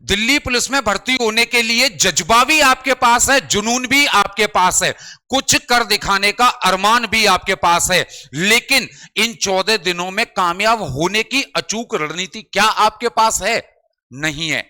Delhi police में भर्ती होने के लिए जज्बा भी आपके पास है, जुनून भी आपके पास है, कुछ कर दिखाने का अरमान भी आपके पास है, लेकिन इन 14 दिनों में कामयाब होने की अचूक रणनीति क्या आपके पास है? नहीं है।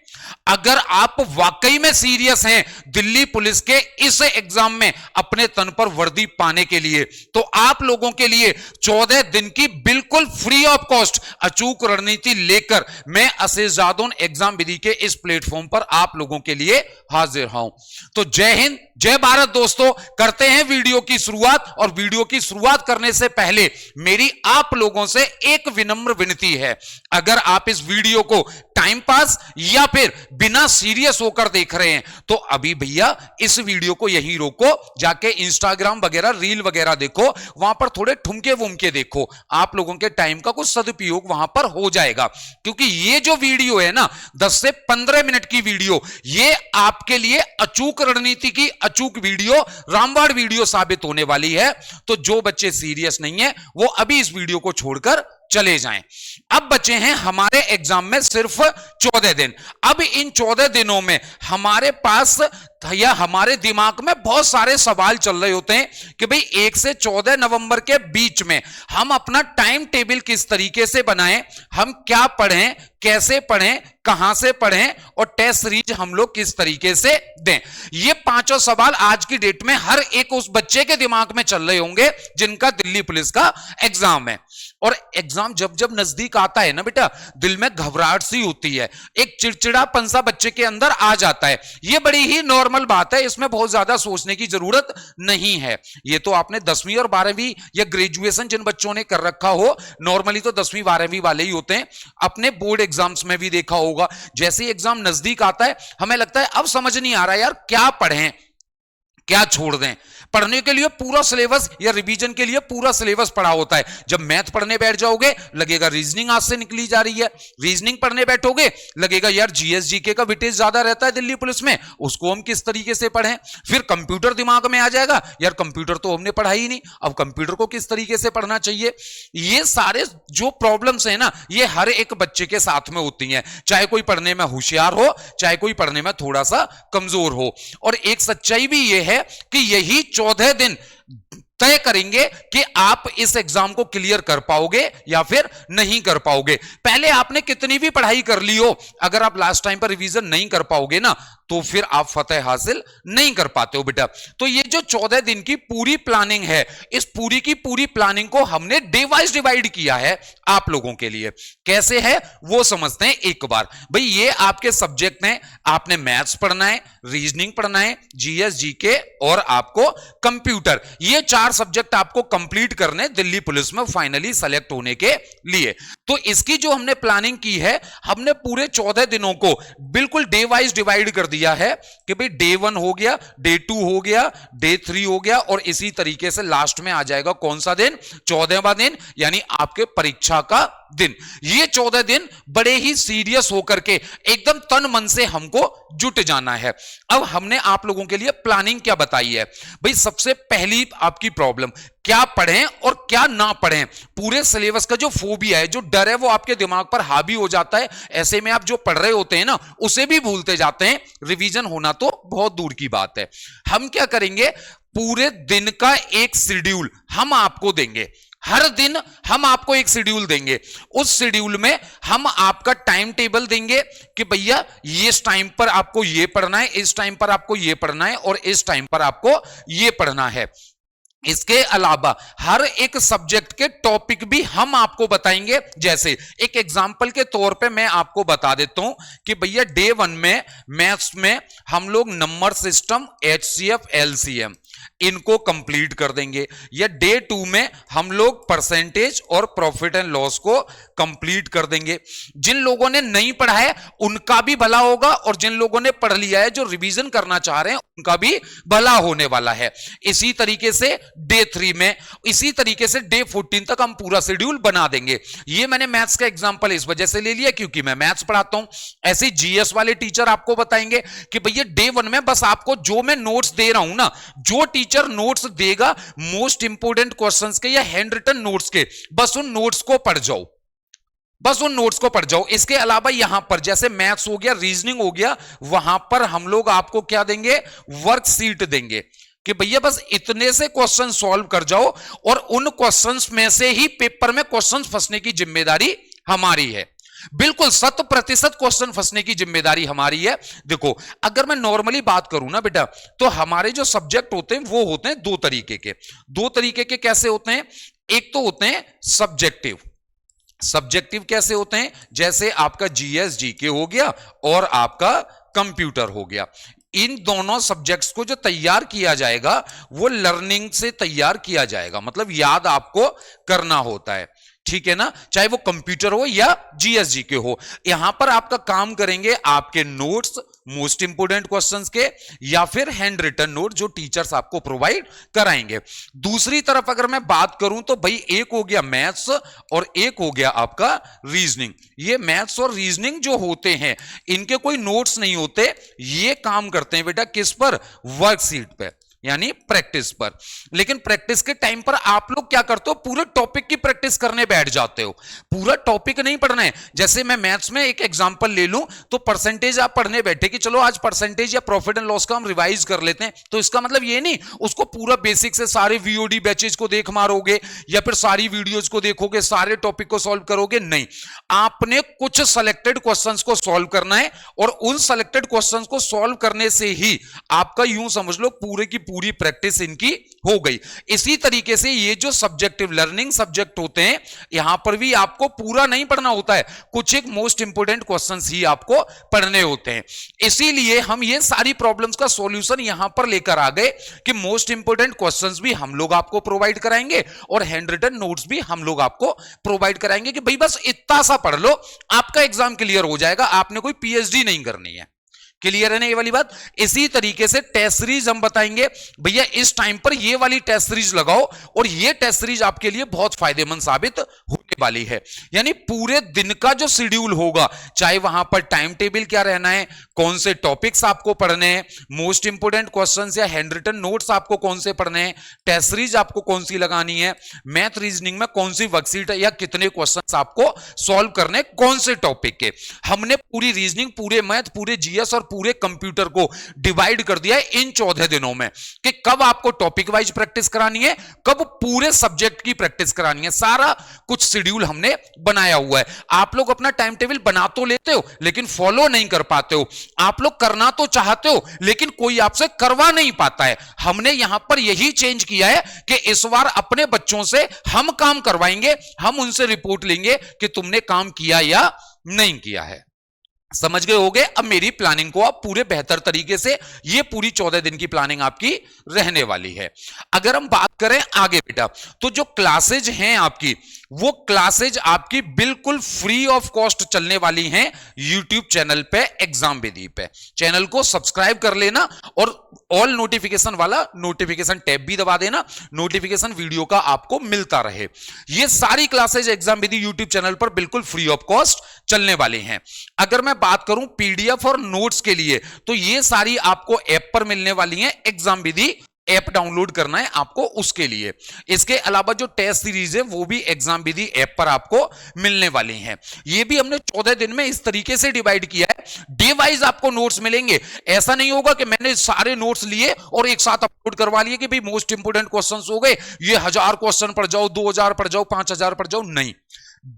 अगर आप वाकई में सीरियस हैं दिल्ली पुलिस के इस एग्जाम में अपने तन पर वर्दी पाने के लिए, तो आप लोगों के लिए 14 दिन की बिल्कुल फ्री ऑफ कॉस्ट अचूक रणनीति लेकर मैं आशीष जादौन एग्जाम विधि के इस प्लेटफॉर्म पर आप लोगों के लिए हाजिर हूं। तो जय हिंद, जय भारत दोस्तों। करते हैं वीडियो की शुरुआत, और वीडियो की शुरुआत करने से पहले मेरी आप लोगों से एक विनम्र विनती है। अगर आप इस वीडियो को टाइम पास या फिर बिना सीरियस होकर देख रहे हैं तो अभी भैया इस वीडियो को यहीं रोको, जाके इंस्टाग्राम वगैरह रील वगैरह देखो, वहां पर थोड़े ठुमके वुमके देखो, आप लोगों के टाइम का कुछ सदुपयोग वहां पर हो जाएगा। क्योंकि ये जो वीडियो है ना 10 से 15 मिनट की वीडियो, ये आपके लिए अचूक रणनीति की अचूक वीडियो, रामबाण वीडियो साबित होने वाली है। तो जो बच्चे सीरियस नहीं है वो अभी इस वीडियो को छोड़कर चले जाएं। अब बचे हैं हमारे एग्जाम में सिर्फ 14 दिन। अब इन 14 दिनों में हमारे पास या हमारे दिमाग में बहुत सारे सवाल चल रहे होते हैं कि भाई 1 से 14 नवंबर के बीच में हम अपना टाइम टेबल किस तरीके से बनाएं, हम क्या पढ़ें, कैसे पढ़ें, कहां से पढ़ें, और टेस्ट सीरीज हम लोग किस तरीके से दें। ये पांचों सवाल आज की डेट में हर एक उस बच्चे के दिमाग में चल रहे होंगे जिनका दिल्ली पुलिस का एग्जाम है। और एग्जाम जब जब नजदीक आता है ना बेटा, दिल में घबराहट सी होती है, एक चिड़चिड़ापन सा बच्चे के अंदर आ जाता है। ये बड़ी ही नॉर्मल बात है, इसमें बहुत ज्यादा सोचने की जरूरत नहीं है। ये तो आपने 10वीं और 12वीं या ग्रेजुएशन जिन बच्चों ने कर रखा हो, नॉर्मली तो 10वीं 12वीं वाले ही होते हैं, अपने बोर्ड एग्जाम्स में भी देखा होगा। जैसे ही एग्जाम नजदीक आता है हमें लगता है अब समझ नहीं आ रहा यार क्या पढ़ें, क्या छोड़ दें। पढ़ने के लिए पूरा सिलेबस या रिवीजन के लिए पूरा सिलेबस पढ़ा होता है। जब मैथ पढ़ने बैठ जाओगे लगेगा रीजनिंग आज से निकली जा रही है, रीजनिंग पढ़ने बैठोगे लगेगा यार जीएस जीके का वेटेज ज्यादा रहता है दिल्ली पुलिस में, उसको हम किस तरीके से पढ़ें। फिर कंप्यूटर दिमाग में आ जाएगा, यार कंप्यूटर तो हमने पढ़ा ही नहीं, अब कंप्यूटर को किस तरीके से पढ़ना चाहिए। ये सारे जो प्रॉब्लम्स है ना, ये हर एक बच्चे के साथ में होती हैं, चाहे कोई पढ़ने में होशियार हो, चाहे कोई पढ़ने में थोड़ा सा कमजोर हो। और एक सच्चाई भी ये है कि यही 14 दिन तय करेंगे कि आप इस एग्जाम को क्लियर कर पाओगे या फिर नहीं कर पाओगे। पहले आपने कितनी भी पढ़ाई कर ली हो, अगर आप लास्ट टाइम पर रिवीजन नहीं कर पाओगे ना तो फिर आप फतेह हासिल नहीं कर पाते हो बेटा। तो ये जो 14 दिन की पूरी प्लानिंग है, इस पूरी की पूरी प्लानिंग को हमने डे वाइज डिवाइड किया है आप लोगों के लिए। कैसे है वो समझते हैं एक बार। भाई ये आपके सब्जेक्ट हैं, आपने मैथ्स पढ़ना है, रीजनिंग पढ़ना है, जीएस जीके और आपको कंप्यूटर, ये 4 सब्जेक्ट आपको कंप्लीट करने दिल्ली पुलिस में फाइनली सेलेक्ट होने के लिए। तो इसकी जो हमने प्लानिंग की है, हमने पूरे 14 दिनों को बिल्कुल डे वाइज डिवाइड कर दिया है कि भाई डे 1 हो गया, डे 2 हो गया, डे 3 हो गया, और इसी तरीके से लास्ट में आ जाएगा कौन सा दिन, 14वां दिन, यानी आपके परीक्षा का दिन। ये 14 दिन बड़े ही सीरियस होकर के एकदम तन मन से हमको जुट जाना है। अब हमने आप लोगों के लिए प्लानिंग क्या बताई है। भाई सबसे पहली आपकी प्रॉब्लम, क्या पढ़ें और क्या ना पढ़ें। पूरे सिलेबस का जो फोबिया है, जो डर है, वो आपके दिमाग पर हावी हो जाता है। ऐसे में आप जो पढ़ रहे होते हैं ना उसे भी भूलते जाते हैं, रिवीजन होना तो बहुत दूर की बात है। हम क्या करेंगे, पूरे दिन का एक शेड्यूल हम आपको देंगे। हर दिन हम आपको एक शेड्यूल देंगे, उस शेड्यूल में हम आपका टाइम टेबल देंगे कि भैया इस टाइम पर आपको ये पढ़ना है, इस टाइम पर आपको ये पढ़ना है, और इस टाइम पर आपको ये पढ़ना है। इसके अलावा हर एक सब्जेक्ट के टॉपिक भी हम आपको बताएंगे। जैसे एक एग्जांपल के तौर पे मैं आपको बता देता हूं कि भैया डे 1 में मैथ्स में हम लोग नंबर सिस्टम, एचसीएफ, एलसीएम इनको कंप्लीट कर देंगे, या डे 2 में हम लोग परसेंटेज और प्रॉफिट एंड लॉस को कंप्लीट कर देंगे। जिन लोगों ने नहीं पढ़ा है उनका भी भला होगा, और जिन लोगों ने पढ़ लिया है, जो रिवीजन करना चाह रहे हैं, उनका भी भला होने वाला है। इसी तरीके से डे 3 में, इसी तरीके से डे 14 तक हम पूरा शेड्यूल बना देंगे। ये मैंने मैथ्स का एग्जांपल इस वजह से ले लिया क्योंकि मैं मैथ्स पढ़ाता हूं। ऐसे जीएस वाले टीचर आपको बताएंगे कि भैया डे 1 में बस आपको जो मैं नोट्स दे रहा हूं ना, जो टीचर नोट्स देगा मोस्ट इंपोर्टेंट क्वेश्चंस के या हैंड रिटन नोट्स के, बस उन नोट्स को पढ़ जाओ। बस उन नोट्स को पढ़ जाओ। इसके अलावा यहां पर जैसे मैथ्स हो गया, रीजनिंग हो गया, वहां पर हम लोग आपको क्या देंगे, वर्कशीट देंगे कि भैया बस इतने से क्वेश्चन सॉल्व कर जाओ, और उन क्वेश्चंस में से ही पेपर में क्वेश्चंस फंसने की जिम्मेदारी हमारी है। बिल्कुल 100% क्वेश्चन फंसने की जिम्मेदारी हमारी है। देखो अगर मैं नॉर्मली बात करूं ना बेटा, तो हमारे जो सब्जेक्ट होते हैं वो होते हैं दो तरीके के। दो तरीके के कैसे होते हैं? एक तो होते हैं सब्जेक्टिव। सब्जेक्टिव कैसे होते हैं? जैसे आपका जीएस जीके हो गया और आपका कंप्यूटर हो गया। इन दोनों सब्जेक्ट्स को जो तैयार किया जाएगा वो लर्निंग से तैयार किया जाएगा, मतलब याद आपको करना होता है, ठीक है ना, चाहे वो कंप्यूटर हो या जीएसजी के हो। यहां पर आपका काम करेंगे आपके नोट्स, मोस्ट इंपोर्टेंट क्वेश्चंस के, या फिर हैंड रिटन नोट जो टीचर्स आपको प्रोवाइड कराएंगे। दूसरी तरफ अगर मैं बात करूं तो भाई एक हो गया मैथ्स और एक हो गया आपका रीजनिंग। ये मैथ्स और रीजनिंग जो होते हैं इनके कोई नोट्स नहीं होते, ये काम करते हैं बेटा किस पर? वर्कशीट पे, यानी प्रैक्टिस पर। लेकिन प्रैक्टिस के टाइम पर आप लोग क्या करते हो, पूरे टॉपिक की प्रैक्टिस करने बैठ जाते हो। पूरा टॉपिक नहीं पढ़ना है। जैसे मैं मैथ्स में एक एग्जांपल ले लूं तो परसेंटेज आप पढ़ने बैठे कि चलो आज परसेंटेज या प्रॉफिट एंड लॉस का हम रिवाइज कर लेते हैं, तो इसका मतलब ये नहीं उसको पूरा बेसिक से सारे वीओडी बैचेज को देख मारोगे या फिर सारी वीडियोज को देखोगे, सारे टॉपिक को सॉल्व करोगे, नहीं। आपने कुछ सेलेक्टेड क्वेश्चंस को सॉल्व करना है, और उन सेलेक्टेड क्वेश्चंस को सॉल्व करने से ही आपका यूं समझ लो पूरे की पूरी प्रैक्टिस इनकी हो गई। इसी तरीके से ये जो सब्जेक्टिव लर्निंग सब्जेक्ट होते हैं, यहां पर भी आपको पूरा नहीं पढ़ना होता है, कुछ एक मोस्ट इंपोर्टेंट क्वेश्चंस ही आपको पढ़ने होते हैं। इसीलिए हम ये सारी प्रॉब्लम्स का सॉल्यूशन यहां पर लेकर आ गए कि मोस्ट इंपोर्टेंट क्वेश्चंस भी हम लोग आपको प्रोवाइड कराएंगे और हैंड रिटन नोट्स भी हम लोग आपको प्रोवाइड कराएंगे कि भाई बस इतना सा पढ़ लो, आपका एग्जाम क्लियर हो जाएगा, आपने कोई पीएचडी नहीं करनी है। क्लियर है ना ये वाली बात? इसी तरीके से टेस्ट सीरीज हम बताएंगे, भैया इस टाइम पर ये वाली टेस्ट सीरीज लगाओ, और ये टेस्ट सीरीज आपके लिए बहुत फायदेमंद साबित होने वाली है। यानी पूरे दिन का जो शेड्यूल होगा, चाहे वहां पर टाइम टेबल क्या रहना है, कौन से टॉपिक्स आपको पढ़ने हैं, मोस्ट इंपोर्टेंट क्वेश्चंस या हैंड रिटन नोट्स आपको कौन से पढ़ने हैं, टेस्ट सीरीज आपको कौन सी लगानी है, मैथ रीजनिंग में कौन सी वर्कशीट या कितने क्वेश्चंस आपको सॉल्व करने कौन से टॉपिक के। हमने पूरी रीजनिंग, पूरे मैथ, पूरे जीएस और पूरे कंप्यूटर को डिवाइड कर दिया है इन 14 दिनों में कि कब आपको टॉपिक वाइज प्रैक्टिस करानी है, कब पूरे सब्जेक्ट की प्रैक्टिस करानी है। सारा कुछ शेड्यूल हमने बनाया हुआ है। आप लोग अपना टाइम टेबल बना तो लेते हो लेकिन फॉलो नहीं कर पाते हो। आप लोग करना तो चाहते हो लेकिन कोई आपसे करवा नहीं पाता है। हमने यहां पर यही चेंज किया है कि इस बार अपने बच्चों से हम काम करवाएंगे, हम उनसे रिपोर्ट लेंगे कि तुमने काम किया या नहीं किया है। समझ गए होगे? अब मेरी प्लानिंग को आप पूरे बेहतर तरीके से, ये पूरी 14 दिन की प्लानिंग आपकी रहने वाली है। अगर हम बात करें आगे बेटा, तो जो क्लासेज हैं आपकी, वो क्लासेज आपकी बिल्कुल फ्री ऑफ कॉस्ट चलने वाली हैं यूट्यूब चैनल पे, एग्जाम विधि पे। चैनल को सब्सक्राइब कर लेना और ऑल नोटिफिकेशन वाला नोटिफिकेशन टैब भी दबा देना, नोटिफिकेशन वीडियो का आपको मिलता रहे। ये सारी क्लासेज एग्जाम विधि यूट्यूब चैनल पर बिल्कुल फ्री ऑफ कॉस्ट चलने वाले हैं। अगर मैं बात करूं पीडीएफ और नोट्स के लिए, तो ये सारी आपको ऐप पर मिलने वाली हैं। एग्जाम विधि ऐप डाउनलोड करना है आपको उसके लिए। इसके अलावा जो टेस्ट सीरीज है वो भी एग्जाम विधि ऐप पर आपको मिलने वाली हैं। ये भी हमने 14 दिन में इस तरीके से डिवाइड किया है, डे वाइज आपको नोट्स मिलेंगे। ऐसा नहीं होगा कि मैंने सारे नोट्स लिए और एक साथ अपलोड करवा लिए कि भाई मोस्ट इंपोर्टेंट क्वेश्चंस हो गए, ये 1000 क्वेश्चन पढ़ जाओ, 2000 पढ़ जाओ, 5000 पढ़ जाओ, नहीं।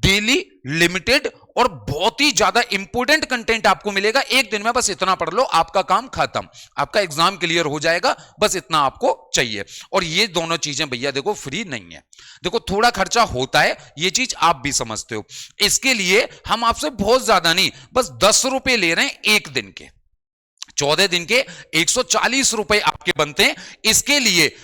डेली लिमिटेड और बहुत ही ज्यादा इंपोर्टेंट कंटेंट आपको मिलेगा। एक दिन में बस इतना पढ़ लो, आपका काम खत्म, आपका एग्जाम क्लियर हो जाएगा, बस इतना आपको चाहिए। और ये दोनों चीजें भैया देखो फ्री नहीं है। देखो थोड़ा खर्चा होता है, ये चीज आप भी समझते हो। इसके लिए हम आपसे बहुत ज्यादा नहीं, बस 10 रुपए ले रहे हैं एक दिन के। 14 दिन के 140 रुपए आपके बनते हैं। इसके लिए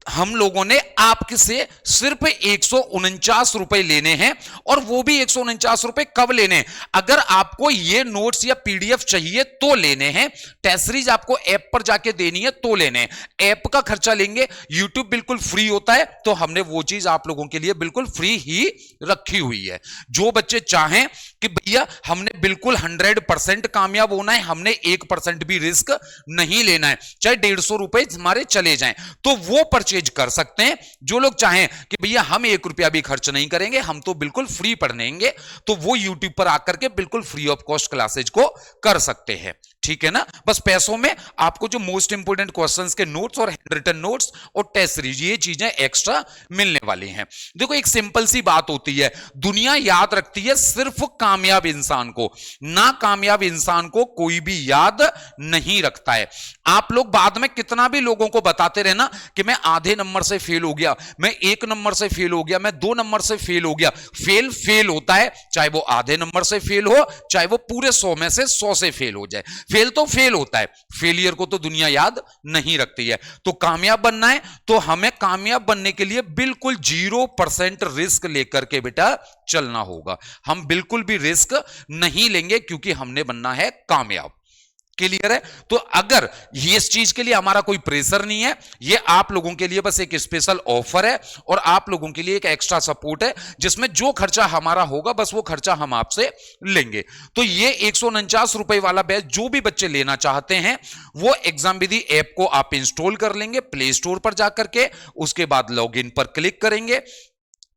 हम लोगों ने आपसे सिर्फ 149 रुपए लेने हैं, और वो भी 149 रुपए कब लेने हैं? अगर आपको ये नोट्स या पीडीएफ चाहिए तो लेने हैं, टेस्ट सीरीज आपको ऐप पर जाके देनी है तो लेने हैं। ऐप का खर्चा लेंगे, यूट्यूब बिल्कुल फ्री होता है, तो हमने वो चीज आप लोगों के लिए बिल्कुल फ्री ही रखी हुई है। जो बच्चे चाहें कि भैया हमने बिल्कुल 100% कामयाब होना है, हमने 1% भी रिस्क नहीं लेना है, चाहे 150 रुपए हमारे चले जाएं, तो वो परचेज परचेज कर सकते हैं। जो लोग चाहें कि भैया हम 1 रुपया भी खर्च नहीं करेंगे, हम तो बिल्कुल फ्री पढ़नेंगे, तो वो यूट्यूब पर आकर के बिल्कुल फ्री ऑफ कॉस्ट क्लासेज को कर सकते हैं। ठीक है ना। बस पैसों में आपको जो मोस्ट इंपोर्टेंट क्वेश्चंस के नोट्स और हैंड रिटन नोट्स और टेस्ट सीरीज, ये चीजें एक्स्ट्रा मिलने वाली हैं। देखो एक सिंपल सी बात होती है, दुनिया याद रखती है सिर्फ कामयाब इंसान को, ना कामयाब इंसान को कोई भी याद नहीं रखता है। आप लोग बाद में कितना भी लोगों को बताते रहना कि मैं आधे नंबर से फेल हो गया, मैं 1 नंबर से फेल हो गया, मैं 2 नंबर से फेल हो गया। फेल फेल होता है, चाहे वो आधे नंबर से फेल हो, चाहे वो पूरे 100 में से 100 से फेल हो जाए। फेल तो फेल होता है, फेलियर को तो दुनिया याद नहीं रखती है। तो कामयाब बनना है तो हमें कामयाब बनने के लिए बिल्कुल 0% रिस्क लेकर के बेटा चलना होगा। हम बिल्कुल भी रिस्क नहीं लेंगे क्योंकि हमने बनना है कामयाब। क्लियर है। तो अगर ये इस चीज के लिए हमारा कोई प्रेशर नहीं है, ये आप लोगों के लिए बस एक स्पेशल ऑफर है और आप लोगों के लिए एक एक्स्ट्रा सपोर्ट है, जिसमें जो खर्चा हमारा होगा बस वो खर्चा हम आपसे लेंगे। तो ये 149 रुपए वाला बैच जो भी बच्चे लेना चाहते हैं वो एग्जाम विधि ऐप को आप इंस्टॉल कर लेंगे प्ले स्टोर पर जाकर के, उसके बाद लॉगिन पर क्लिक करेंगे।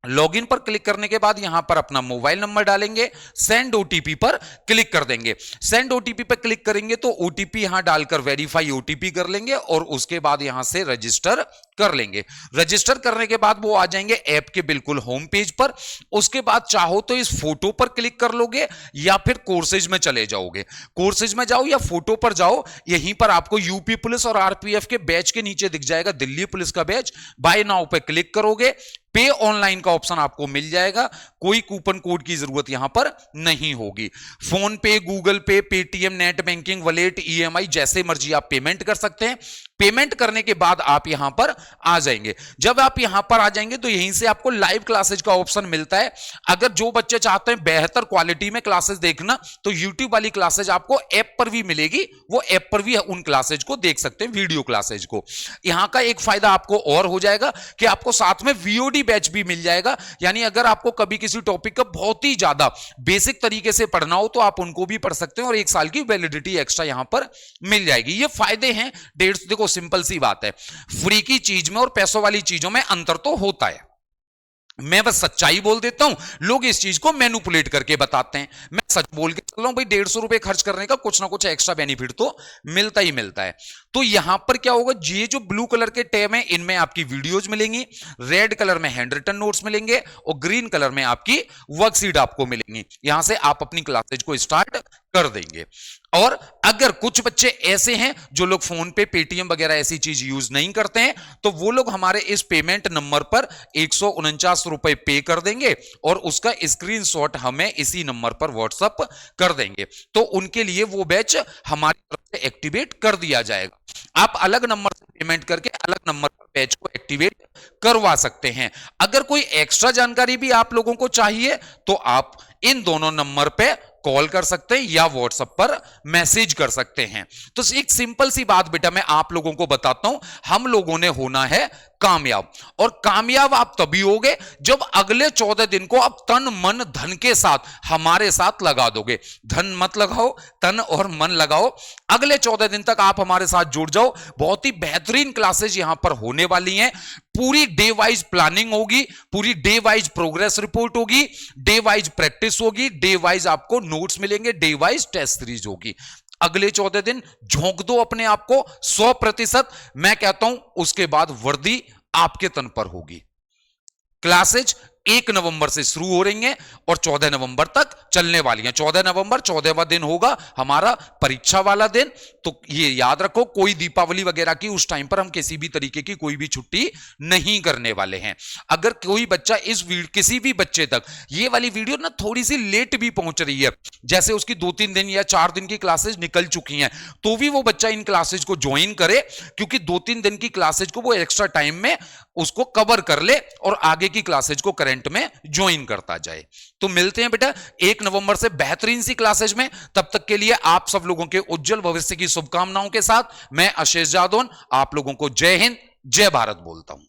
लॉगिन पर क्लिक करने के बाद यहां पर अपना मोबाइल नंबर डालेंगे, सेंड ओटीपी पर क्लिक कर देंगे। सेंड ओटीपी पर क्लिक करेंगे तो ओटीपी यहां डालकर वेरीफाई ओटीपी कर लेंगे और उसके बाद यहां से रजिस्टर कर लेंगे। रजिस्टर करने के बाद वो आ जाएंगे ऐप के बिल्कुल होम पेज पर। उसके बाद चाहो तो इस फोटो पर क्लिक कर लोगे या फिर कोर्सेज में चले जाओगे। कोर्सेज में जाओ या फोटो पर जाओ, यहीं पर आपको यूपी पुलिस और आरपीएफ के बैच के नीचे दिख जाएगा दिल्ली पुलिस का बैच। बाय नाउ पे क्लिक करोगे, पे ऑनलाइन का ऑप्शन आपको मिल जाएगा। कोई कूपन कोड की जरूरत यहां पर नहीं होगी। फोन पे, गूगल पे, Paytm, net banking, wallet, EMI जैसे मर्जी आप पेमेंट कर सकते हैं। पेमेंट करने के बाद आप यहां पर आ जाएंगे। जब आप यहां पर आ जाएंगे तो यहीं से आपको लाइव क्लासेज का ऑप्शन मिलता है। अगर जो बच्चे चाहते हैं बेहतर क्वालिटी में क्लासेज देखना तो यूट्यूब वाली क्लासेज आपको ऐप पर भी मिलेगी, वो ऐप पर भी उन क्लासेज को देख सकते हैं, वीडियो क्लासेज को। यहां का एक फायदा आपको और हो जाएगा कि आपको साथ में वीओडी बैच भी मिल जाएगा। यानी अगर आपको कभी किसी टॉपिक का बहुत ही ज्यादा बेसिक तरीके से पढ़ना हो तो आप उनको भी पढ़ सकते हैं और 1 साल की वैलिडिटी एक्स्ट्रा यहां पर मिल जाएगी। ये फायदे हैं। देखो सिंपल सी बात है, फ्री की चीज में और पैसों वाली चीजों में अंतर तो होता है। मैं बस सच्चाई बोल देता हूं, लोग इस चीज को मैनिपुलेट करके बताते हैं। मैं सच बोल के चल रहा हूं भाई, 150 रुपए खर्च करने का कुछ ना कुछ एक्स्ट्रा बेनिफिट तो मिलता ही मिलता है। तो यहां पर क्या होगा, ये जो ब्लू कलर के टैब है इनमें आपकी वीडियोज मिलेंगी, रेड कलर में हैंड रिटन नोट्स मिलेंगे और ग्रीन कलर में आपकी वर्कशीट आपको मिलेंगी। यहां से आप अपनी क्लासेज को स्टार्ट कर देंगे। और अगर कुछ बच्चे ऐसे हैं जो लोग फोन पे, पेटीएम वगैरह ऐसी चीज यूज नहीं करते हैं तो वो लोग हमारे इस पेमेंट नंबर पर 149 रुपए पे कर देंगे और उसका स्क्रीनशॉट हमें इसी नंबर पर व्हाट्सएप कर देंगे। तो उनके लिए वो बैच हमारी तरफ से एक्टिवेट कर दिया जाएगा। आप अलग नंबर से पेमेंट करके अलग नंबर पर बैच को एक्टिवेट करवा सकते हैं। अगर कोई एक्स्ट्रा जानकारी भी आप लोगों को चाहिए तो आप इन दोनों नंबर पे कॉल कर सकते हैं या व्हाट्सएप पर मैसेज कर सकते हैं। तो एक सिंपल सी बात बेटा मैं आप लोगों को बताता हूं, हम लोगों ने होना है कामयाब। और कामयाब आप तभी होगे जब अगले 14 दिन को आप तन मन धन के साथ हमारे साथ लगा दोगे। धन मत लगाओ, तन और मन लगाओ। अगले 14 दिन तक आप हमारे साथ जुड़ जाओ। बहुत ही बेहतरीन क्लासेज यहां पर होने वाली हैं। पूरी डे वाइज प्लानिंग होगी, पूरी डे वाइज प्रोग्रेस रिपोर्ट होगी, डे वाइज प्रैक्टिस होगी, डे वाइज आपको नोट्स मिलेंगे, डे वाइज टेस्ट सीरीज होगी। अगले 14 दिन झोंक दो अपने आप को 100%। मैं कहता हूं उसके बाद वर्दी आपके तन पर होगी। क्लासेज 1 नवंबर से शुरू हो रही हैं और 14 नवंबर तक चलने वाली हैं। 14 नवंबर 14वां दिन होगा हमारा परीक्षा वाला दिन। तो ये याद रखो, कोई दीपावली वगैरह की उस टाइम पर हम किसी भी तरीके की कोई भी छुट्टी नहीं करने वाले हैं। अगर कोई बच्चा किसी भी बच्चे तक ये वाली वीडियो ना थोड़ी सी लेट भी पहुंच रही है, जैसे उसकी 2-3 दिन या 4 दिन की क्लासेज निकल चुकी हैं, तो भी वो बच्चा इन क्लासेज को ज्वाइन करे, क्योंकि 2-3 दिन की क्लासेज को वो एक्स्ट्रा टाइम में उसको कवर कर ले और आगे की क्लासेज को करंट में ज्वाइन करता जाए। तो मिलते हैं बेटा 1 नवंबर से बेहतरीन सी क्लासेज में। तब तक के लिए आप सब लोगों के उज्जवल भविष्य की शुभकामनाओं के साथ मैं अशेष जादौन आप लोगों को जय हिंद, जय भारत बोलता हूं।